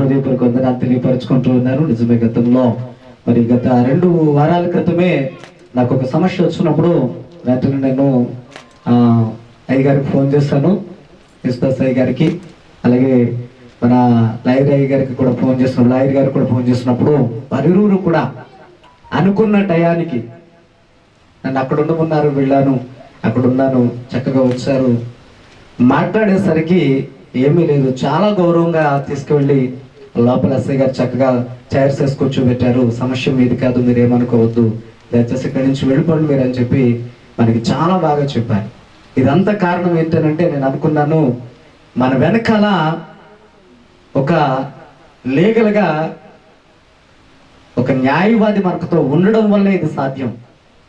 హృదయపూర్వక వందనాలు తెలియపరుచుకుంటూ ఉన్నాను. నిజమే గతంలో మరి గత 2 వారాల క్రితమే నాకు ఒక సమస్య వచ్చినప్పుడు వెంటనే నేను అయ్యగారికి ఫోన్ చేశాను, విశ్వాస్ అయ్య గారికి. అలాగే మన లాయర్ అయ్య గారికి కూడా ఫోన్ చేస్తున్నాం, లాయర్ గారికి కూడా ఫోన్ చేసినప్పుడు వారిరువురు కూడా అనుకున్న టయానికి నన్ను అక్కడ ఉండమన్నారు. వెళ్ళాను, అక్కడ ఉన్నాను, చక్కగా వచ్చారు. మాట్లాడేసరికి ఏమీ లేదు, చాలా గౌరవంగా తీసుకువెళ్ళి లోపల ఎస్ఐ గారు చక్కగా చైర్స్ వేసి కూర్చోబెట్టారు. సమస్య మీది కాదు, మీరు ఏమనుకోవద్దు, దయచేసి ఇక్కడి నుంచి వెళ్ళిపోండి మీరు అని చెప్పి మనకి చాలా బాగా చెప్పారు. ఇదంతా కారణం ఏంటంటే నేను అనుకున్నాను, మన వెనకాల ఒక లీగల్గా ఒక న్యాయవాది మనకుతో ఉండడం వల్లే ఇది సాధ్యం.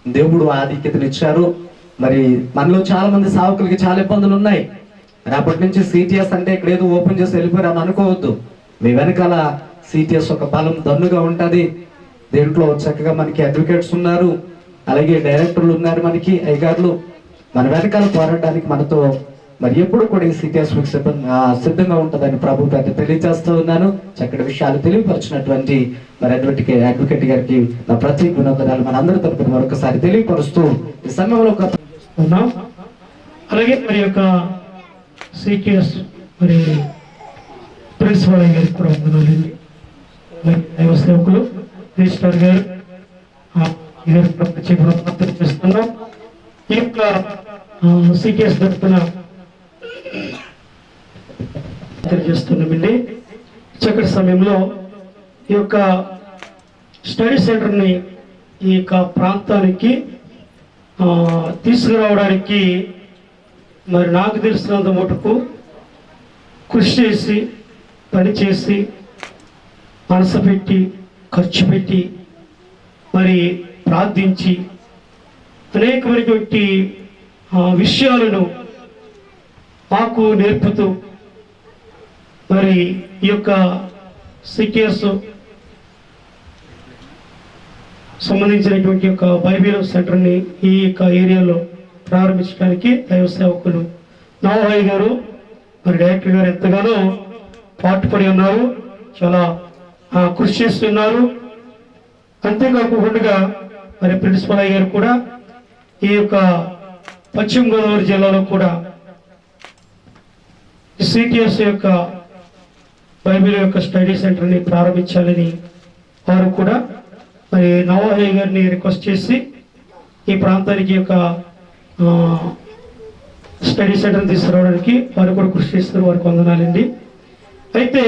దేవుడు ఆధిక్యతనిచ్చారు. మరి మనలో చాలా మంది సేవకులకి చాలా ఇబ్బందులు ఉన్నాయి. రేపటి నుంచి సిటిఎస్ అంటే ఇక్కడ ఏదో ఓపెన్ చేసి వెళ్ళిపోయారని అనుకోవద్దు. మీ వెనకాల సిటిఎస్ ఒక బలం దన్నుగా ఉంటుంది. దీంట్లో చక్కగా మనకి అడ్వకేట్స్ ఉన్నారు, అలాగే డైరెక్టర్లు ఉన్నారు, మనకి అయ్యగారులు మన వెనకాల పోరాడడానికి మనతో మరి ఎప్పుడు కూడా ఈ సిటిఎస్ సిద్ధంగా ఉంటుందని ప్రభు పేద తెలియజేస్తూ ఉన్నాను. చక్కటి విషయాలు తెలియపరిచినటువంటి మరి అడ్వకేట్ గారికి నా ప్రత్యేక వినోదనాలు మన అందరి తరపున మరొకసారి తెలియపరుస్తూ ఈ సమయంలో అలాగే మరి యొక్క సిటిఎస్ మరి ప్రిన్సిపల్ గారికి కూడా వందనాలండి. దైవ సేవకులు రిజిస్టర్ గారు ప్రత్యేక ప్రార్థన చేస్తున్నాం. ఈ యొక్క సిటిఎస్ తరఫున తెలియజేస్తున్నామండి. చక్కటి సమయంలో ఈ యొక్క స్టడీ సెంటర్ని ఈ యొక్క ప్రాంతానికి తీసుకురావడానికి మరి నాకు తెలిసినంత మటుకు కృషి చేసి పనిచేసి మనసు పెట్టి ఖర్చు పెట్టి మరి ప్రార్థించి అనేకమైనటువంటి విషయాలను మాకు నేర్పుతూ మరి ఈ యొక్క సిటిఎస్ సంబంధించినటువంటి యొక్క బైబిల్ సెంటర్ని ఈ యొక్క ఏరియాలో ప్రారంభించడానికి దైవ సేవకులు నవహాయ్ గారు మరి డైరెక్టర్ గారు ఎంతగానో పాటుపడి ఉన్నారు, చాలా కృషి చేస్తున్నారు. అంతేకాకుండా మరి ప్రిన్సిపల్ అయ్య గారు కూడా ఈ యొక్క పశ్చిమ గోదావరి జిల్లాలో కూడా సిటిఎస్ యొక్క బైబిల్ యొక్క స్టడీ సెంటర్ని ప్రారంభించాలని వారు కూడా మరి నవహాయ్ గారిని రిక్వెస్ట్ చేసి ఈ ప్రాంతానికి యొక్క స్టడీ సెంటర్ తీసుకురావడానికి వారు కూడా కృషి చేస్తారు. వారికి వందనాలండి. అయితే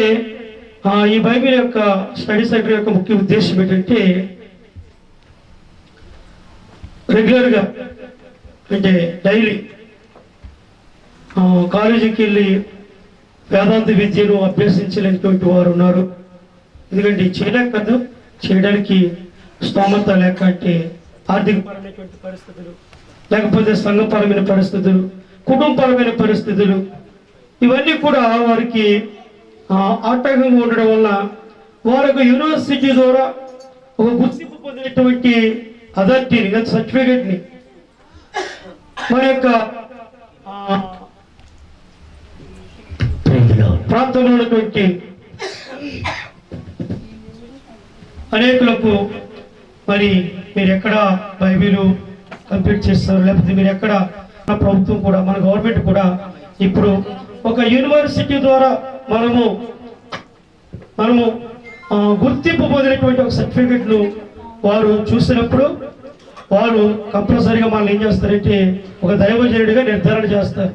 ఈ బైబిల్ యొక్క స్టడీ సెంటర్ యొక్క ముఖ్య ఉద్దేశం ఏంటంటే రెగ్యులర్గా అంటే డైలీ కాలేజీకి వెళ్ళి వేదాంత విద్యను అభ్యసించలేనటువంటి వారు ఉన్నారు. ఎందుకంటే చేయలేక కాదు, చేయడానికి స్తోమత లేక, అంటే ఆర్థికపరమైనటువంటి పరిస్థితులు, లేకపోతే సంఘపరమైన పరిస్థితులు, కుటుంబపరమైన పరిస్థితులు, ఇవన్నీ కూడా వారికి ఆటంకంగా ఉండడం వల్ల వారికి యూనివర్సిటీ ద్వారా ఒక గుర్తింపు పొందినటువంటి అథారిటీని లేదా సర్టిఫికేట్ని మన యొక్క ప్రాంతంలో ఉన్నటువంటి అనేకులకు మరి మీరు ఎక్కడ బైబిల్ కంప్లీట్ చేస్తారు, లేకపోతే మీరు ఎక్కడ ప్రభుత్వం కూడా మన గవర్నమెంట్ కూడా ఇప్పుడు ఒక యూనివర్సిటీ ద్వారా మనము గుర్తింపు పొందినటువంటి ఒక సర్టిఫికెట్ను వారు చూసినప్పుడు వారు కంపల్సరీగా మనల్ని ఏం చేస్తారంటే ఒక దైవజనుడిగా నిర్ధారణ చేస్తారు.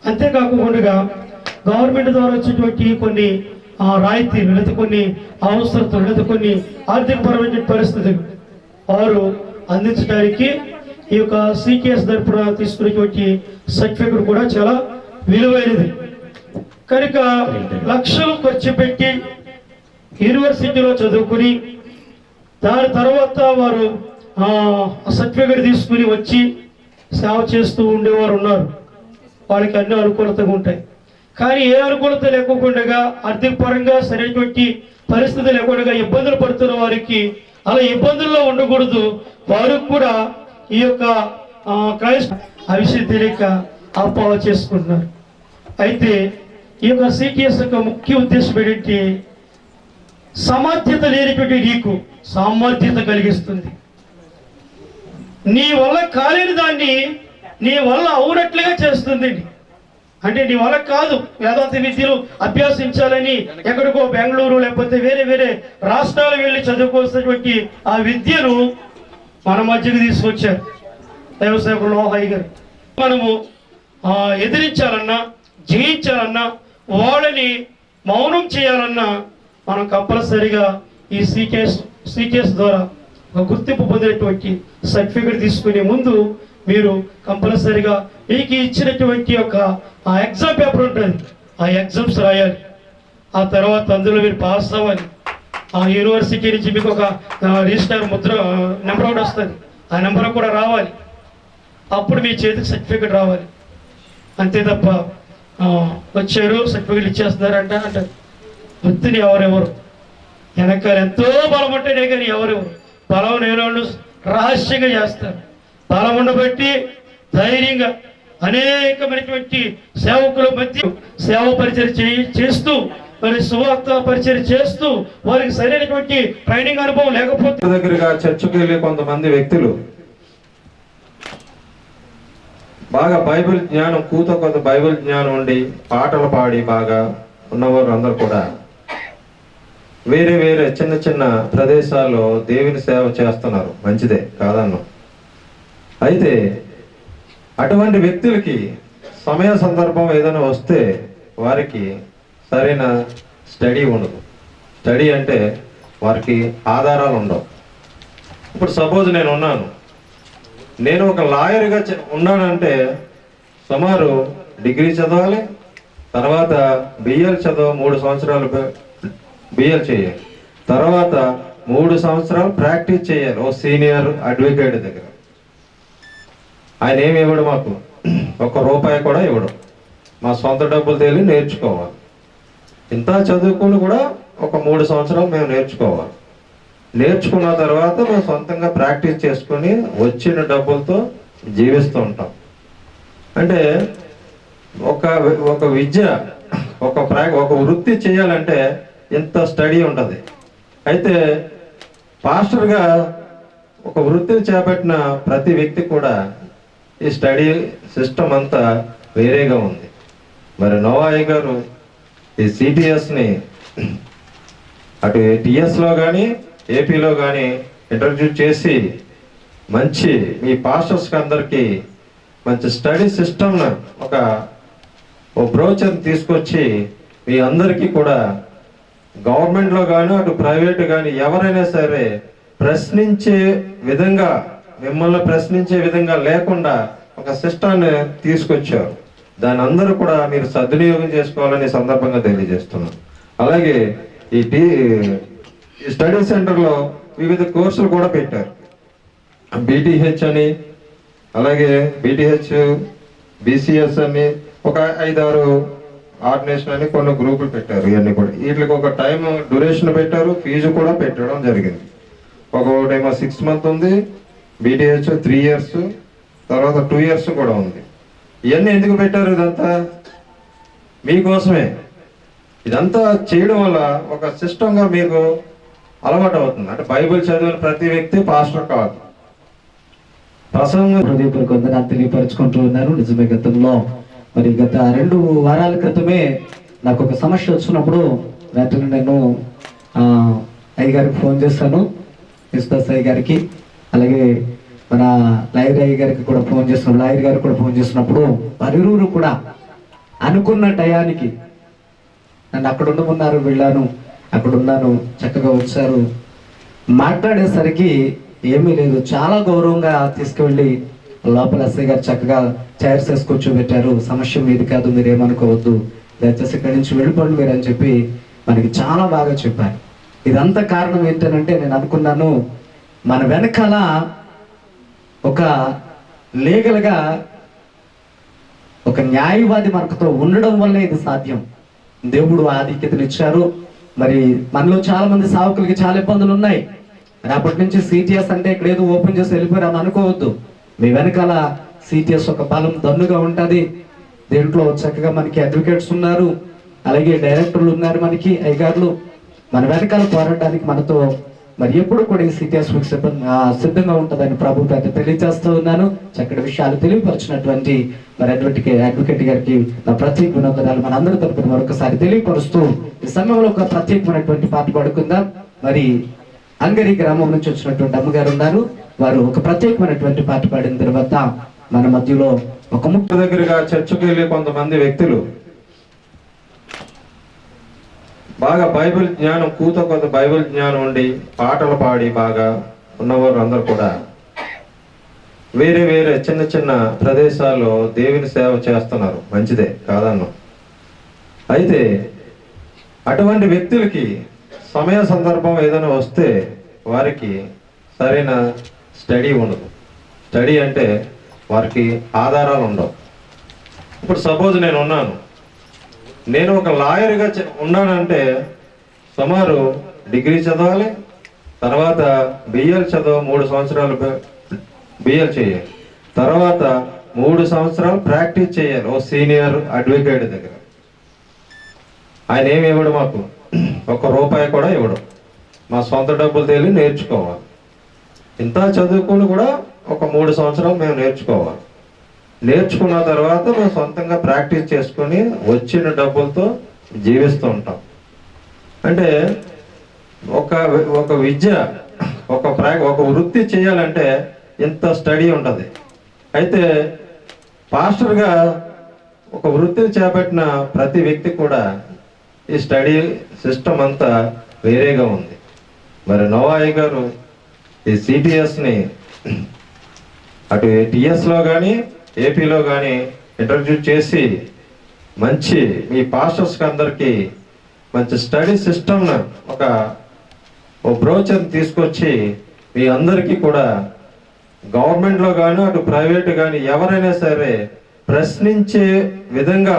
అంతేకాకుండా గవర్నమెంట్ ద్వారా వచ్చేటువంటి కొన్ని రాయితీలు, లేదా కొన్ని అవసరతలు, లేదా కొన్ని ఆర్థికపరమైన పరిస్థితులు వారు అందించడానికి ఈ యొక్క సిటిఎస్ తరపున తీసుకునేటువంటి సర్టిఫికెట్ కూడా చాలా విలువైనది. కనుక లక్షలు ఖర్చు పెట్టి యూనివర్సిటీలో చదువుకుని దాని తర్వాత వారు సర్టిఫికెట్ తీసుకుని వచ్చి సేవ చేస్తూ ఉండేవారు ఉన్నారు. వాళ్ళకి అన్ని అనుకూలతగా ఉంటాయి. కానీ ఏ అనుకూలత లేకుండా, ఆర్థిక పరంగా సరైనటువంటి పరిస్థితి లేకుండా ఇబ్బందులు పడుతున్న వారికి అలా ఇబ్బందుల్లో ఉండకూడదు. వారు కూడా ఈ యొక్క క్రైస్ట్ ఆ విషయం తెలియక అపోహ చేసుకుంటున్నారు. అయితే ఈ యొక్క సిటిఎస్ యొక్క ముఖ్య ఉద్దేశం ఏంటంటే సామర్థ్యత లేనిటువంటి నీకు సామర్థ్యత కలిగిస్తుంది. నీ వల్ల కాలేని దాన్ని నీ వల్ల అవునట్లుగా చేస్తుంది. అంటే నీ వల్ల కాదు వేదాంత విద్యలు అభ్యసించాలని ఎక్కడికో బెంగళూరు లేకపోతే వేరే వేరే రాష్ట్రాలు వెళ్ళి చదువుకోవాల్సినటువంటి ఆ విద్యను మన మధ్యకి తీసుకొచ్చారు దేవసేవకులు లోహాయి గారు. మనము ఎదిరించాలన్నా, జయించాలన్నా, వాళ్ళని మౌనం చేయాలన్నా మనం కంపల్సరిగా ఈ సీకేఎస్ ద్వారా ఒక గుర్తింపు పొందినటువంటి సర్టిఫికేట్ తీసుకునే ముందు మీరు కంపల్సరిగా మీకు ఇచ్చినటువంటి ఒక ఆ ఎగ్జామ్ పేపర్ ఉంటుంది, ఆ ఎగ్జామ్స్ రాయాలి. ఆ తర్వాత అందులో మీరు పాస్ అవ్వాలి. ఆ యూనివర్సిటీ నుంచి మీకు ఒక రిజిస్టర్ ముద్ర నెంబర్ ఒకటి వస్తుంది, ఆ నెంబర్ కూడా రావాలి. అప్పుడు మీ చేతికి సర్టిఫికేట్ రావాలి. అంతే తప్ప వచ్చారు సర్టిఫికేట్ ఇచ్చేస్తున్నారంట అంటారు. వృత్తిని ఎవరెవరు వెనకాల ఎంతో బలం ఉంటేనే కానీ ఎవరెవరు బలం లేని వాళ్ళు రహస్యంగా చేస్తారు. బలం ఉండబట్టి ధైర్యంగా అనేకమైనటువంటి సేవకుల మధ్య సేవ పరిచయం చేస్తూ మరి సువార్త పరిచయం చేస్తూ వారికి సరైనటువంటి ట్రైనింగ్ అనుభవం లేకపోతే దగ్గరగా చర్చకు వెళ్ళే కొంతమంది వ్యక్తులు బాగా బైబిల్ జ్ఞానం కొంత బైబిల్ జ్ఞానం ఉండి పాటలు పాడి బాగా ఉన్నవారు అందరూ కూడా వేరే వేరే చిన్న చిన్న ప్రదేశాల్లో దేవుని సేవ చేస్తున్నారు. మంచిదే, కాదన్నాం. అయితే అటువంటి వ్యక్తులకి సమయ సందర్భం ఏదైనా వస్తే వారికి సరైన స్టడీ ఉండదు. స్టడీ అంటే వారికి ఆధారాలు ఉండవు. ఇప్పుడు సపోజ్ నేను ఒక లాయర్గా ఉన్నానంటే సుమారు డిగ్రీ చదవాలి, తర్వాత బిఎల్ 3 సంవత్సరాలు బిఎల్ చేయాలి, తర్వాత 3 సంవత్సరాలు ప్రాక్టీస్ చేయాలి ఓ సీనియర్ అడ్వకేట్ దగ్గర. ఆయన ఏమి ఇవ్వడు, మాకు ₹1 కూడా ఇవ్వడు. మా సొంత డబ్బులు తేలి నేర్చుకోవాలి. ఇంత చదువుకుని కూడా ఒక 3 సంవత్సరాలు మేము నేర్చుకోవాలి. నేర్చుకున్న తర్వాత మేము సొంతంగా ప్రాక్టీస్ చేసుకుని వచ్చిన డబ్బులతో జీవిస్తూ ఉంటాం. అంటే ఒక విద్య ఒక వృత్తి చేయాలంటే ఇంత స్టడీ ఉంటుంది. అయితే పాస్టర్గా ఒక వృత్తిని చేపట్టిన ప్రతి వ్యక్తి కూడా ఈ స్టడీ సిస్టమ్ అంతా వేరేగా ఉంది. మరి నోవాయి గారు ఈ సిటిఎస్ని అటు టిఎస్లో కానీ ఏపీలో కానీ ఇంట్రడ్యూస్ చేసి మంచి మీ పాస్టర్స్కి అందరికీ మంచి స్టడీ సిస్టమ్ ఒక బ్రోచర్ తీసుకొచ్చి మీ అందరికీ కూడా గవర్నమెంట్లో కానీ అటు ప్రైవేట్ కానీ ఎవరైనా సరే ప్రశ్నించే విధంగా మిమ్మల్ని ప్రశ్నించే విధంగా లేకుండా ఒక సిస్టాన్ని తీసుకొచ్చారు. దాని అందరూ కూడా మీరు సద్వినియోగం చేసుకోవాలని సందర్భంగా తెలియజేస్తున్నాను. అలాగే ఈ స్టడీ సెంటర్లో వివిధ కోర్సులు కూడా పెట్టారు. బీటీహెచ్ అని, అలాగే బీటీహెచ్ బీసీఎస్ అని ఒక 5-6 ఆర్గనైజేషన్ అని కొన్ని గ్రూపులు పెట్టారు. ఇవన్నీ కూడా వీటికి ఒక టైం డ్యూరేషన్ పెట్టారు, ఫీజు కూడా పెట్టడం జరిగింది. ఒకటేమో 6 months ఉంది, బీటీహెచ్ 3 years, తర్వాత 2 years కూడా ఉంది. ఇవన్నీ ఎందుకు పెట్టారు? ఇదంతా మీకోసమే. ఇదంతా చేయడం వల్ల ఒక సిస్టంగా మీకు అలవాటు అవుతుంది. అంటే బైబిల్ చదివిన ప్రతి వ్యక్తి పాస్టర్ కాదు. ప్రసంగం హృదయపూర్వక వందనాలు తెలియపరుచుకుంటూ ఉన్నారు. నిజమే, గతంలో మరి గత 2 వారాల క్రితమే నాకు ఒక సమస్య వచ్చినప్పుడు వెంటనే నేను అయ్యగారికి ఫోన్ చేశాను, విశ్వాస్ అయ్య గారికి, అలాగే మన లాయర్ అయ్య గారికి కూడా ఫోన్ చేస్తున్నాం. లాయర్ గారికి కూడా ఫోన్ చేసినప్పుడు వారిరువురు కూడా అనుకున్న టయానికి నన్ను అక్కడ ఉండమన్నారు. వెళ్ళాను, అక్కడ ఉన్నాను, చక్కగా వచ్చారు. మాట్లాడేసరికి ఏమీ లేదు, చాలా గౌరవంగా తీసుకువెళ్ళి లోపల ఎస్ఐ గారు చక్కగా చైర్స్ వేసి కూర్చోబెట్టారు. సమస్య మీది కాదు, మీరు ఏమనుకోవద్దు, దయచేసి ఇక్కడి నుంచి వెళ్ళిపోండి మీరు అని చెప్పి మనకి చాలా బాగా చెప్పారు. ఇదంతా కారణం ఏంటంటే నేను అనుకున్నాను, మన వెనకాల ఒక లీగల్గా ఒక న్యాయవాది మనకుతో ఉండడం వల్లే ఇది సాధ్యం. దేవుడు ఆధిక్యతనిచ్చారు. మరి మనలో చాలా మంది సేవకులకి చాలా ఇబ్బందులు ఉన్నాయి. అప్పటి నుంచి సిటిఎస్ అంటే ఇక్కడ ఏదో ఓపెన్ చేసి వెళ్ళిపోయారు అనుకోవద్దు. మీ వెనకాల సిటిఎస్ ఒక బలం దన్నుగా ఉంటుంది. దీంట్లో చక్కగా మనకి అడ్వకేట్స్ ఉన్నారు, అలాగే డైరెక్టర్లు ఉన్నారు, మనకి అయ్యగారులు, మన వెనకాల పోరాడడానికి మనతో మరి ఎప్పుడు కూడా ఈ సిటిఎస్ సిద్ధంగా ఉంటుందని ప్రభు పేద తెలియజేస్తూ ఉన్నాను. చక్కటి విషయాలు తెలియపరిచినటువంటి మరి అడ్వకేట్ గారికి నా ప్రత్యేక వినోదనాలు మన అందరి తరపున మరొకసారి తెలియపరుస్తూ ఈ సమయంలో ఒక ప్రత్యేకమైనటువంటి పాట పాడుకుందాం. మరి అంగరి గ్రామం నుంచి వచ్చినటువంటి అమ్మగారు ఉన్నారు. వారు ఒక ప్రత్యేకమైనటువంటి పాట పాడిన తర్వాత మన మధ్యలో ఒక ముఖ్య దగ్గరగా చర్చకు వెళ్ళి కొంతమంది వ్యక్తులు బాగా బైబిల్ జ్ఞానం కొంత బైబిల్ జ్ఞానం ఉండి పాటలు పాడి బాగా ఉన్నవారు అందరూ కూడా వేరే వేరే చిన్న చిన్న ప్రదేశాల్లో దేవుని సేవ చేస్తున్నారు. మంచిదే కాదన్నా. అయితే అటువంటి వ్యక్తులకి సమయ సందర్భం ఏదైనా వస్తే వారికి సరైన స్టడీ ఉండదు. స్టడీ అంటే వారికి ఆధారాలు ఉండవు. ఇప్పుడు సపోజ్ నేను ఒక లాయర్గా ఉన్నానంటే సుమారు డిగ్రీ చదవాలి, తర్వాత బిఎల్ 3 సంవత్సరాలు బిఎల్ చేయాలి, తర్వాత 3 సంవత్సరాలు ప్రాక్టీస్ చేయాలి ఓ సీనియర్ అడ్వకేట్ దగ్గర. ఆయన ఏమి ఇవ్వడు, మాకు ₹1 కూడా ఇవ్వడు. మా సొంత డబ్బులు తేలి నేర్చుకోవాలి. ఇంత చదువుకుని కూడా ఒక 3 సంవత్సరాలు మేము నేర్చుకోవాలి. నేర్చుకున్న తర్వాత మేము సొంతంగా ప్రాక్టీస్ చేసుకొని వచ్చిన డబ్బులతో జీవిస్తూ ఉంటాం. అంటే ఒక విద్య ఒక వృత్తి చేయాలంటే ఇంత స్టడీ ఉంటుంది. అయితే పాస్టర్గా ఒక వృత్తిని చేపట్టిన ప్రతి వ్యక్తి కూడా ఈ స్టడీ సిస్టమ్ అంతా వేరేగా ఉంది. మరి నోవాయి గారు ఈ సిటిఎస్ని అటు టిఎస్లో కానీ ఏపీలో కానీ ఇంట్రడ్యూస్ చేసి మంచి మీ పాస్టర్స్కి అందరికీ మంచి స్టడీ సిస్టమ్ను ఒక బ్రోచర్ తీసుకొచ్చి మీ అందరికీ కూడా గవర్నమెంట్లో కానీ అటు ప్రైవేట్ కానీ ఎవరైనా సరే ప్రశ్నించే విధంగా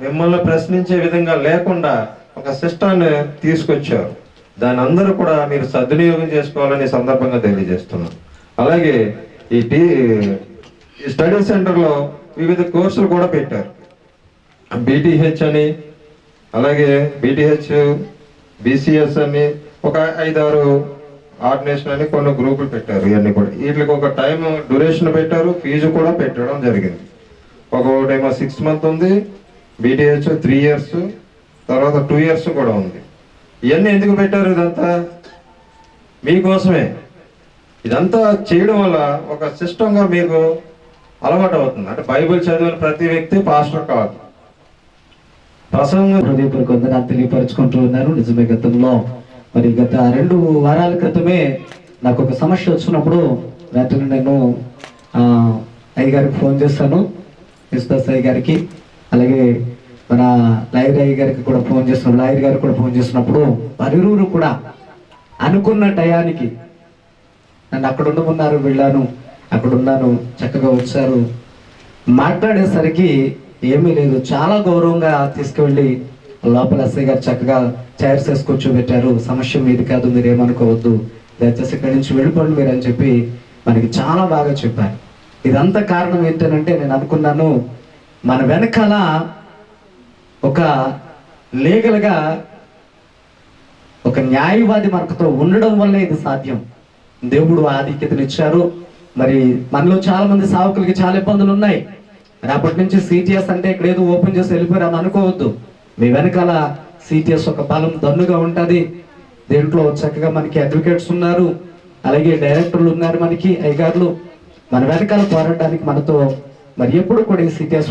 మిమ్మల్ని ప్రశ్నించే విధంగా లేకుండా ఒక సిస్టాన్ని తీసుకొచ్చారు. దాని అందరూ కూడా మీరు సద్వినియోగం చేసుకోవాలని సందర్భంగా తెలియజేస్తున్నాను. అలాగే ఈ స్టడీ సెంటర్లో వివిధ కోర్సులు కూడా పెట్టారు. బీటీహెచ్ అని, అలాగే బీటీహెచ్ బీసీఎస్ అని ఒక 5-6 ఆర్డినేషన్ అని కొన్ని గ్రూపులు పెట్టారు. ఇవన్నీ కూడా వీటికి ఒక టైం డ్యూరేషన్ పెట్టారు, ఫీజు కూడా పెట్టడం జరిగింది. ఒకటేమో 6 months ఉంది, బీటీహెచ్ 3 years, తర్వాత 2 years కూడా ఉంది. ఇవన్నీ ఎందుకు పెట్టారు? ఇదంతా మీకోసమే. ఇదంతా చేయడం వల్ల ఒక సిస్టంగా మీకు అలవాటు అవుతుంది. అంటే బైబిల్ చదివిన ప్రతి వ్యక్తి పాస్టర్ కాదు. హృదయపూర్వక వందనాలు తెలియపరుచుకుంటూ ఉన్నారు. నిజమే గతంలో మరి గత 2 వారాల క్రితమే నాకు ఒక సమస్య వచ్చినప్పుడు వెంటనే నేను అయ్యగారికి ఫోన్ చేస్తాను, యేసుదాస్ అయ్య గారికి, అలాగే మన లాయర్ అయ్య గారికి కూడా ఫోన్ చేస్తున్నాం. లాయర్ గారికి కూడా ఫోన్ చేసినప్పుడు వారిరువురు కూడా అనుకున్న టయానికి నన్ను అక్కడ ఉండమన్నారు, వెళ్ళాను, అక్కడ ఉన్నాను, చక్కగా వచ్చారు. మాట్లాడేసరికి ఏమీ లేదు, చాలా గౌరవంగా తీసుకువెళ్ళి లోపల ఎస్ఐ గారు చక్కగా చైర్స్ వేసి కూర్చోబెట్టారు. సమస్య మీది కాదు, మీరు ఏమనుకోవద్దు, దయచేసి ఇక్కడి నుంచి వెళ్ళిపోండి మీరు అని చెప్పి మనకి చాలా బాగా చెప్పారు. ఇదంతా కారణం ఏంటంటే నేను అనుకున్నాను, మన వెనకాల ఒక లీగల్గా ఒక న్యాయవాది మనకుతో ఉండడం వల్లే ఇది సాధ్యం. దేవుడు ఆధిక్యతనిచ్చారు. మరి మనలో చాలా మంది సేవకులకి చాలా ఇబ్బందులు ఉన్నాయి. రేపటి నుంచి సిటిఎస్ అంటే ఇక్కడ ఏదో ఓపెన్ చేసి వెళ్ళిపోయారు అని అనుకోవద్దు. మీ వెనకాల సిటిఎస్ ఒక బలం దన్నుగా ఉంటుంది. దీంట్లో చక్కగా మనకి అడ్వకేట్స్ ఉన్నారు, అలాగే డైరెక్టర్లు ఉన్నారు, మనకి అయ్యగారులు. మన వెనకాల పోరాడడానికి మనతో మరి ఎప్పుడు కూడా ఈ సిటిఎస్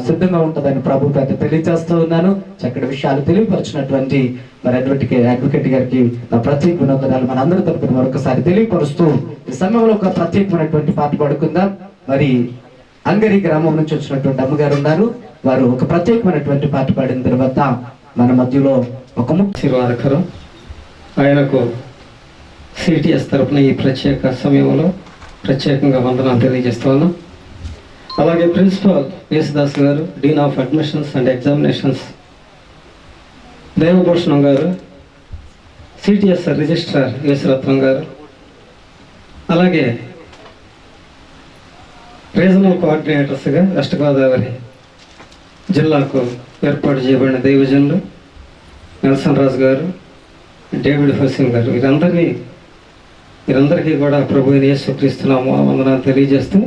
సిద్ధంగా ఉంటుందని ప్రభు పేద తెలియజేస్తూ ఉన్నాను. చక్కటి విషయాలు తెలియపరిచినటువంటి మరి అడ్వకేట్ గారికి నా ప్రత్యేక వినోదనాలు మన అందరి తరపున మరొకసారి తెలియపరుస్తూ ఈ సమయంలో ఒక ప్రత్యేకమైనటువంటి పాట పాడుకుందాం. మరి అంగరి గ్రామం నుంచి వచ్చినటువంటి అమ్మగారు ఉన్నారు. వారు ఒక ప్రత్యేకమైనటువంటి పాట పాడిన తర్వాత మన మధ్యలో ఒక ఆశీర్వాదకరం. ఆయనకు సిటిఎస్ తరపున ఈ ప్రత్యేక సమయంలో ప్రత్యేకంగా వందనాలు తెలియజేస్తున్నాను. అలాగే ప్రిన్సిపాల్ యేసుదాస్ గారు, dean of admissions and examinations Devabhushanam గారు, సిటిఎస్ రిజిస్ట్రార్ యేసురత్నం గారు, అలాగే రీజనల్ కోఆర్డినేటర్స్గా వెస్ట్ గోదావరి జిల్లాకు ఏర్పాటు చేయబడిన దైవజనులు నెల్సన్ రాజు గారు, డేవిడ్ హుసేన్ గారు, వీరందరికీ కూడా ప్రభు అయిన యేసుక్రీస్తునామమున వందనాలు తెలియజేస్తూ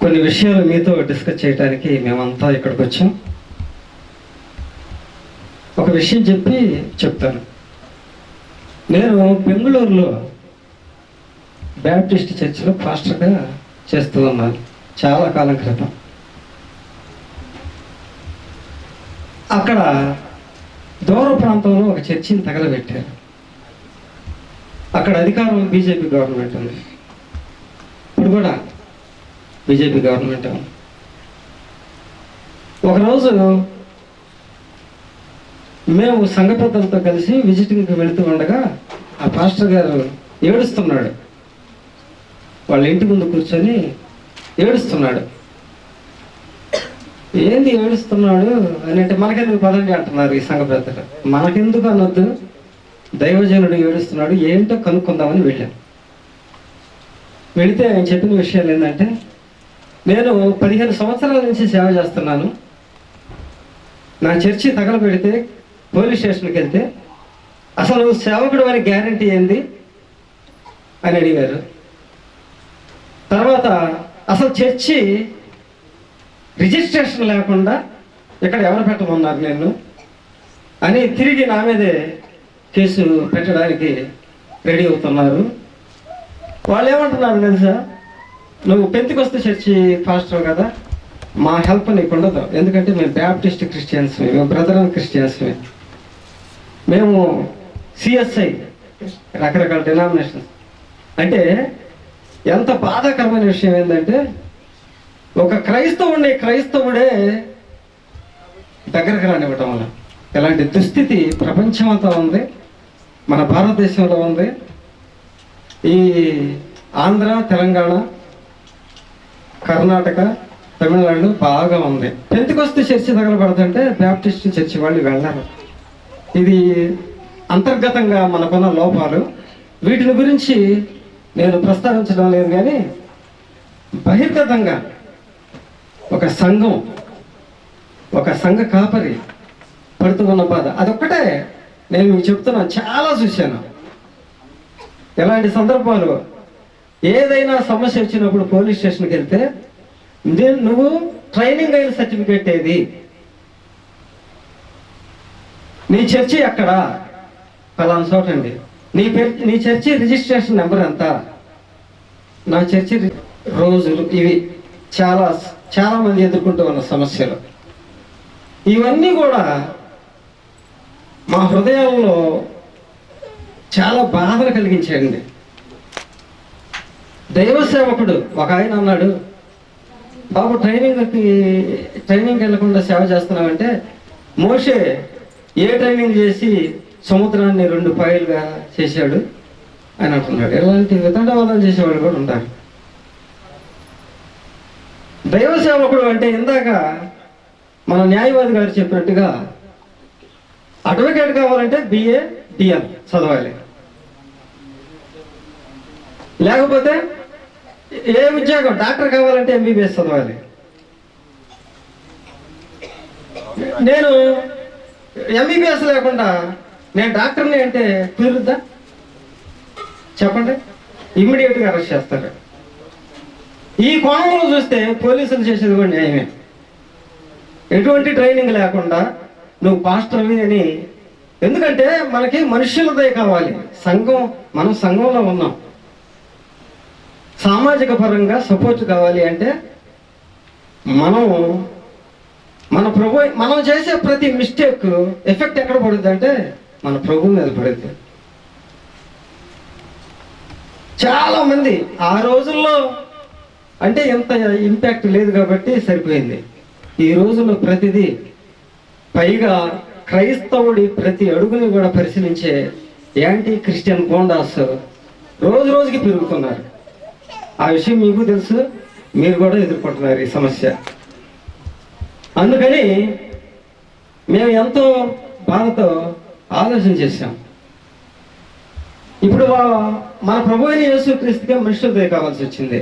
కొన్ని విషయాలు మీతో డిస్కస్ చేయడానికి మేమంతా ఇక్కడికి వచ్చాం. ఒక విషయం చెప్తాను. నేను బెంగళూరులో బ్యాప్టిస్ట్ చర్చిలో పాస్టర్గా చేస్తూ ఉన్నాను చాలా కాలం క్రితం. అక్కడ దూర ప్రాంతంలో ఒక చర్చిని తగలబెట్టారు. అక్కడ అధికారం బీజేపీ గవర్నమెంట్ ఉంది. ఇప్పుడు కూడా బీజేపీ గవర్నమెంట్ ఉంది. ఒకరోజు మేము సంఘ పెద్దలతో కలిసి విజిటింగ్కి వెళుతూ ఉండగా ఆ పాస్టర్ గారు ఏడుస్తున్నాడు. వాళ్ళ ఇంటి ముందు కూర్చొని ఏడుస్తున్నాడు. ఏంది ఏడుస్తున్నాడు అని అంటే, మనకెందుకు పదండి అంటున్నారు ఈ సంఘ పెద్దలు. మనకెందుకు అనొద్దు, దైవజనుడు ఏడుస్తున్నాడు, ఏంటో కనుక్కుందామని వెళ్ళాను. వెళితే ఆయన చెప్పిన విషయాలు ఏంటంటే, నేను 15 సంవత్సరాల నుంచి సేవ చేస్తున్నాను. నా చర్చి తగలబెడితే పోలీస్ స్టేషన్కి వెళ్తే అసలు సేవకుడు అని గ్యారంటీ ఏంది అని అడిగారు. తర్వాత అసలు చర్చి రిజిస్ట్రేషన్ లేకుండా ఇక్కడ ఎవరు పెట్టమన్నారు నేను అని తిరిగి నా మీదే కేసు పెట్టడానికి రెడీ అవుతున్నారు. వాళ్ళు ఏమంటున్నారు తెలుసా, నువ్వు పెంతెకొస్తే చర్చి పాస్టర్ కదా, మా హెల్ప్ నీకు ఉండదు, ఎందుకంటే మేము బ్యాప్టిస్ట్ క్రిస్టియన్స్, మేము బ్రదర్ అండ్ క్రిస్టియన్స్, మేము సిఎస్ఐ, రకరకాల డినామినేషన్స్. అంటే ఎంత బాధాకరమైన విషయం ఏంటంటే, ఒక క్రైస్తవుడే దగ్గరకు రానివ్వటం వల్ల ఇలాంటి దుస్థితి ప్రపంచమంతా ఉంది, మన భారతదేశంలో ఉంది. ఈ ఆంధ్ర, తెలంగాణ, కర్ణాటక, తమిళనాడు బాగా ఉంది. పెంతెకొస్తే చర్చి తగలబడుతుంటే బ్యాప్టిస్ట్ చర్చి వాళ్ళు వెళ్ళారు. ఇది అంతర్గతంగా మనకున్న లోపాలు. వీటిని గురించి నేను ప్రస్తావించడం లేదు, కానీ బహిర్గతంగా ఒక సంఘ కాపరి పడుతూ ఉన్న బాధ అదొక్కటే నేను మీకు చెప్తున్నాను. చాలా చూశాను ఎలాంటి సందర్భాలు. ఏదైనా సమస్య వచ్చినప్పుడు పోలీస్ స్టేషన్కి వెళ్తే, నువ్వు ట్రైనింగ్ అయిన సర్టిఫికేట్ ఏది, నీ చర్చి ఎక్కడ, పలానా చోట అండి, నీ చర్చి రిజిస్ట్రేషన్ నెంబర్ ఎంత, నా చర్చి రోజులు, ఇవి చాలా మంది ఎదుర్కొంటూ ఉన్న సమస్యలు. ఇవన్నీ కూడా మా హృదయాల్లో చాలా బాధను కలిగించాయండి. దైవ సేవకుడు ఒక ఆయన అన్నాడు, బాబు ట్రైనింగ్కి వెళ్ళకుండా సేవ చేస్తున్నామంటే, మోషే ఏ ట్రైనింగ్ చేసి సముద్రాన్ని 2 పాయలుగా చేశాడు అని అంటున్నాడు. ఎలాంటి వితండవాదాలు చేసేవాళ్ళు కూడా ఉంటారు. దైవ సేవకుడు అంటే ఇందాక మన న్యాయవాది గారు చెప్పినట్టుగా అడ్వకేట్ కావాలంటే BA DL చదవాలి, లేకపోతే ఏ ఉద్యోగం డాక్టర్ కావాలంటే MBBS చదవాలి. నేను MBBS లేకుండా నేను డాక్టర్ని అంటే కుదురుద్దా చెప్పండి? ఇమ్మీడియట్గా అరెస్ట్ చేస్తారు. ఈ కోణంలో చూస్తే పోలీసులు చేసేది కూడా న్యాయమే. ఎటువంటి ట్రైనింగ్ లేకుండా నువ్వు పాస్టర్వి అని, ఎందుకంటే మనకి మనుషులదే కావాలి. మనం సంఘంలో ఉన్నాం, సామాజిక పరంగా సపోర్ట్ కావాలి అంటే మనం చేసే ప్రతి మిస్టేక్ ఎఫెక్ట్ ఎక్కడ పడుద్ది అంటే మన ప్రభు మీద పడుద్ది. చాలా మంది ఆ రోజుల్లో అంటే ఎంత ఇంపాక్ట్ లేదు కాబట్టి సరిపోయింది. ఈ రోజుల్లో ప్రతిదీ, పైగా క్రైస్తవుడి ప్రతి అడుగుని కూడా పరిశీలించే యాంటీ క్రిస్టియన్ గోండాస్ రోజుకి పెరుగుతున్నారు. ఆ విషయం మీకు తెలుసు, మీరు కూడా ఎదుర్కొంటున్నారు ఈ సమస్య. అందుకని మేము ఎంతో బాధతో ఆలోచన చేశాం. ఇప్పుడు మన ప్రభు అయిన యేసుక్రీస్తుకే మనుషులతో కావాల్సి వచ్చింది.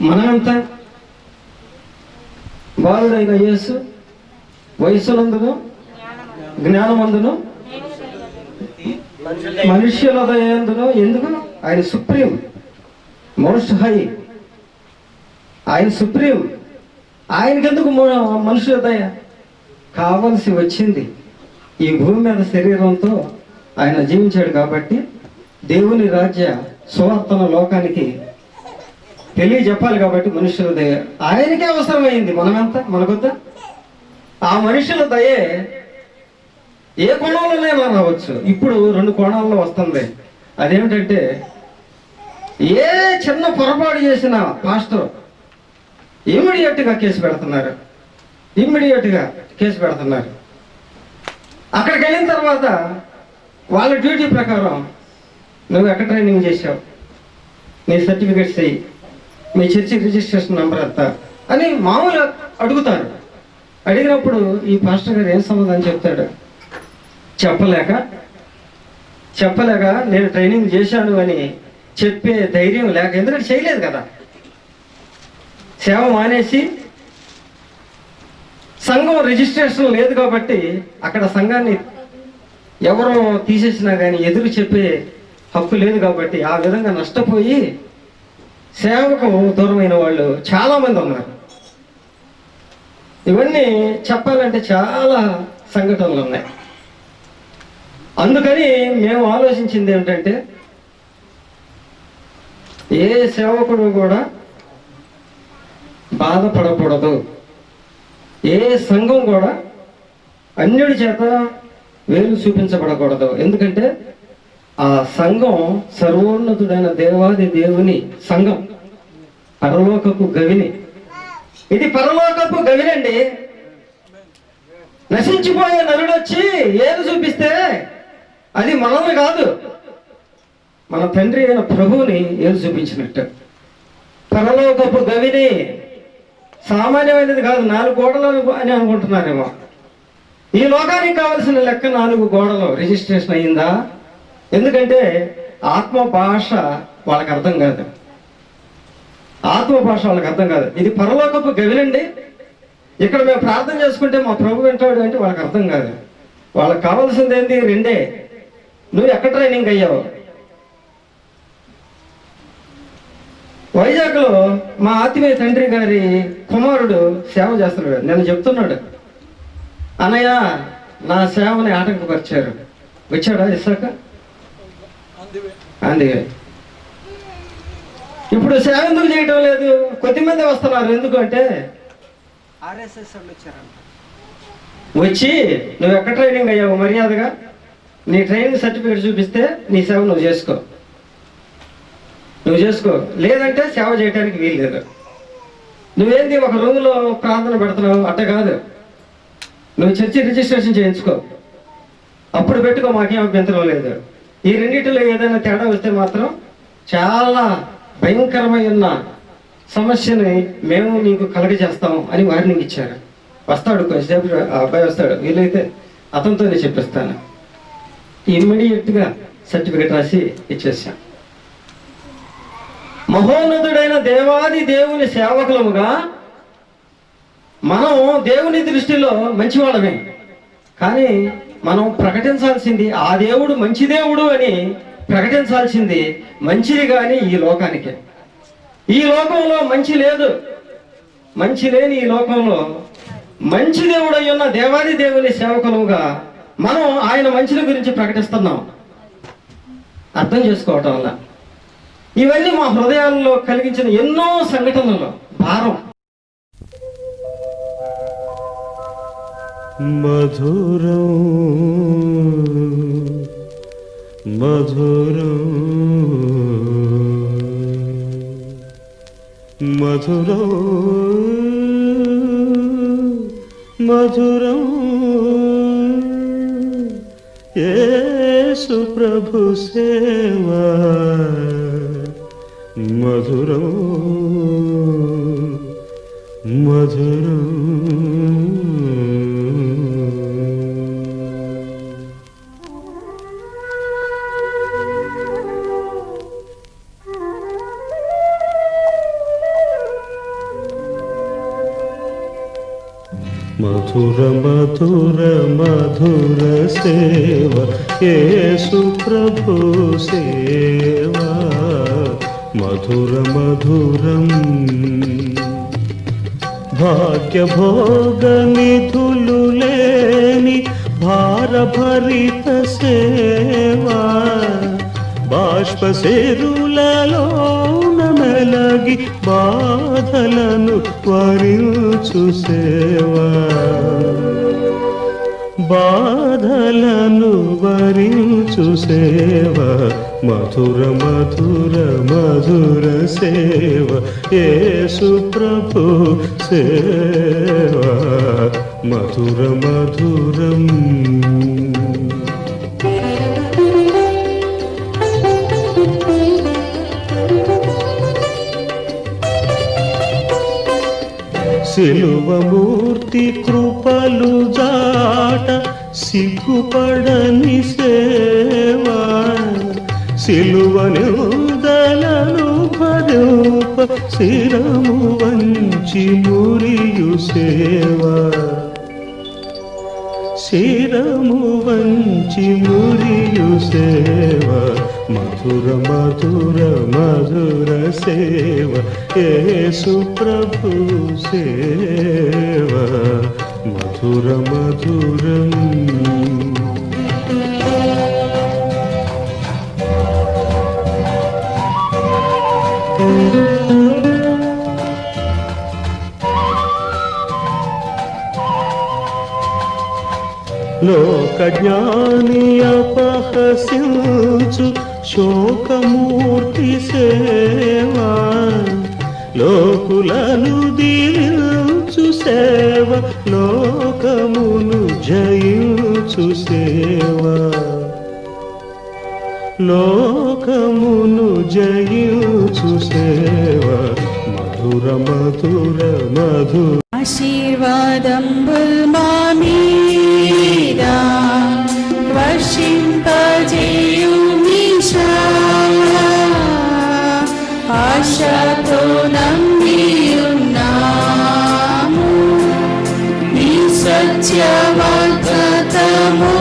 మనమంతా బాలుడైన యేసు వయస్సునందును జ్ఞానమందును మనుష్యుల దయందును ఎందుకు? ఆయన సుప్రీం, మోస్ట్ హై, ఆయన సుప్రీం. ఆయనకెందుకు మనుషుల దయ? కావలసి వచ్చింది. ఈ భూమి మీద శరీరంతో ఆయన జీవించాడు కాబట్టి దేవుని రాజ్య సువార్తన లోకానికి తెలియజెప్పాలి కాబట్టి మనుషుల దయ ఆయనకే అవసరమైంది. మనమెంత మనకొద్దా? ఆ మనుషుల దయే ఏ కోణంలోనే రావచ్చు. ఇప్పుడు 2 కోణాల్లో వస్తుంది. అదేమిటంటే, ఏ చిన్న పొరపాటు చేసిన పాస్టర్ ఇమ్మీడియట్గా కేసు పెడుతున్నారు. అక్కడికి వెళ్ళిన తర్వాత వాళ్ళ డ్యూటీ ప్రకారం నువ్వు ఎక్కడ ట్రైనింగ్ చేసావు, నీ సర్టిఫికెట్స్ అయ్యి, మీ చర్చి రిజిస్ట్రేషన్ నెంబర్ ఎంత అని మామూలుగా అడుగుతారు. అడిగినప్పుడు ఈ పాస్టర్ గారు ఏం సమాధానం చెప్తాడు? చెప్పలేక నేను ట్రైనింగ్ చేశాను అని చెప్పే ధైర్యం లేక, ఎందుకంటే చేయలేదు కదా, సేవ మానేసి సంఘం రిజిస్ట్రేషన్ లేదు కాబట్టి అక్కడ సంఘాన్ని ఎవరు తీసేసినా కానీ ఎదురు చెప్పే హక్కు లేదు కాబట్టి ఆ విధంగా నష్టపోయి సేవకు దూరమైన వాళ్ళు చాలామంది ఉన్నారు. ఇవన్నీ చెప్పాలంటే చాలా సంఘటనలు ఉన్నాయి. అందుకని మేము ఆలోచించింది ఏమిటంటే, ఏ సేవకుడు కూడా బాధపడకూడదు, ఏ సంఘం కూడా అన్యుడి చేత వేలు చూపించబడకూడదు. ఎందుకంటే ఆ సంఘం సర్వోన్నతుడైన దేవాది దేవుని సంఘం, పరలోకపు గవిని. ఇది పరలోకపు గవినండి. నశించిపోయే నరుడు వచ్చి ఏలు చూపిస్తే అది మనల్ని కాదు, మన తండ్రి అయిన ప్రభువుని ఏలు చూపించినట్టు. పరలోకపు గవిని సామాన్యమైనది కాదు, 4 గోడలు అని అనుకుంటున్నారేమో. ఈ లోకానికి కావలసిన లెక్క 4 గోడలు రిజిస్ట్రేషన్ అయ్యిందా? ఎందుకంటే ఆత్మ భాష వాళ్ళకి అర్థం కాదు. ఇది పరలోకపు గవినండి. ఇక్కడ మేము ప్రార్థన చేసుకుంటే మా ప్రభు వింటాడు అంటే వాళ్ళకి అర్థం కాదు. వాళ్ళకి కావాల్సింది ఏంటి? 2. నువ్వు ఎక్కడ ట్రైనింగ్ అయ్యావు? వైజాగ్లో మా ఆత్మీయ తండ్రి గారి కుమారుడు సేవ చేస్తున్నాడు. నేను చెప్తున్నాడు, అన్నయ్య నా సేవని ఆటంకపరిచారు. వచ్చాడా ఇసాక? అందుకే ఇప్పుడు సేవ ఎందుకు చేయటం లేదు? కొద్దిమంది వస్తున్నారు. ఎందుకు అంటే ఆర్ఎస్ఎస్ వాళ్ళు వచ్చారంట. వచ్చి నువ్వు ఎక్కడ ట్రైనింగ్ అయ్యావు, మర్యాదగా నీ ట్రైనింగ్ సర్టిఫికేట్ చూపిస్తే నీ సేవ నువ్వు చేసుకో, లేదంటే సేవ చేయడానికి వీలు లేదు. నువ్వేంది ఒక రూమ్లో ప్రార్థన పెడుతున్నావు? అట్ట కాదు, నువ్వు చర్చి రిజిస్ట్రేషన్ చేయించుకో, అప్పుడు పెట్టుకో, మాకేం అభ్యంతరం లేదు. ఈ రెండింటిలో ఏదైనా తేడా వస్తే మాత్రం చాలా భయంకరమైన సమస్యని మేము నీకు కలగజేస్తాం అని వార్నింగ్ ఇచ్చారు. వస్తాడు కొంచెంసేపు, ఆ అబ్బాయి వస్తాడు, వీలైతే అతనితోనే చెప్పిస్తాను. ఇమ్మీడియట్గా సర్టిఫికెట్ రాసి ఇచ్చేసాం. మహోన్నతుడైన దేవాది దేవుని సేవకులముగా మనం దేవుని దృష్టిలో మంచివాళ్ళమే, కానీ మనం ప్రకటించాల్సింది ఆ దేవుడు మంచి దేవుడు అని ప్రకటించాల్సింది మంచిది కానీ ఈ లోకానికి. ఈ లోకంలో మంచి లేదు, మంచి లేని ఈ లోకంలో మంచి దేవుడు అయ్యున్న దేవాది దేవుని సేవకులుగా మనం ఆయన మంచిని గురించి ప్రకటిస్తున్నాం. అర్థం చేసుకోవటం వల్ల ఇవన్నీ మా హృదయాల్లో కలిగించిన ఎన్నో సంఘటనలు భారం. మధురం మధురం మధురం మధురం యేసు ప్రభు సేవా మధురం మధురం. మధుర మధుర మధుర సేవ యేసు ప్రభు సేవ మధుర మధురం భాగ్యభోగ నిధులు లేని భారభరిత సేవా బాష్పశిరులలోన మెలగి బాధలను వరించు సేవా బాధలను వరించు సేవ మధుర మధుర మధుర సేవ యేసు ప్రభు సేవ మధుర మధురం సిలువమూర్తి కృపలు జాట సిగ్గుపడని సేవా సిలువనుదలను భరూప శిరము వంచి మురియు సేవా శిరము వంచి మురియు సేవా మధుర మధుర మధుర సేవ యేసు ప్రభు సేవ మధుర మధురం లోక జ్ఞాని అపహసించు శోకమూర్తి సేవా లోకులను దీవించు సేవ లోకమును జయించు సేవా లోకమును జయించు సేవ మధుర మధుర మధుర ఆశీర్వాదంబుల్ మా మీద వర్షింపజేయుమీశా ఆశతో నమ్మియున్నాము నీ సత్య వాగ్దానము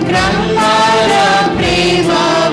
Brahmara Prema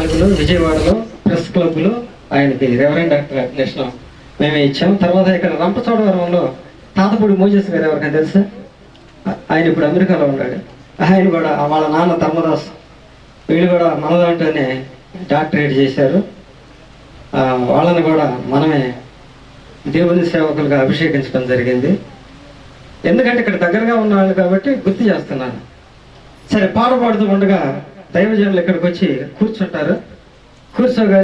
2004లో విజయవాడలో ప్రెస్ క్లబ్లో ఆయనకి రెవరెండ్ డాక్టర్ అప్లికేషన్ మేమే ఇచ్చాం. తర్వాత ఇక్కడ రంపచోడవరంలో తాతపూడి మోజేస్ గారు ఎవరికైనా తెలుసా? ఆయన ఇప్పుడు అమెరికాలో ఉన్నాడు. ఆయన కూడా వాళ్ళ నాన్న ధర్మదాస్, వీళ్ళు కూడా మన దాంట్లోనే డాక్టరేట్ చేశారు. వాళ్ళని కూడా మనమే దేవుని సేవకులుగా అభిషేకించడం జరిగింది. ఎందుకంటే ఇక్కడ దగ్గరగా ఉన్నవాళ్ళు కాబట్టి గుర్తు చేస్తున్నాను. సరే, పాట పాడుతూ ఉండగా దైవజనులు ఇక్కడికి వచ్చి కూర్చుంటారు. కూర్చోగా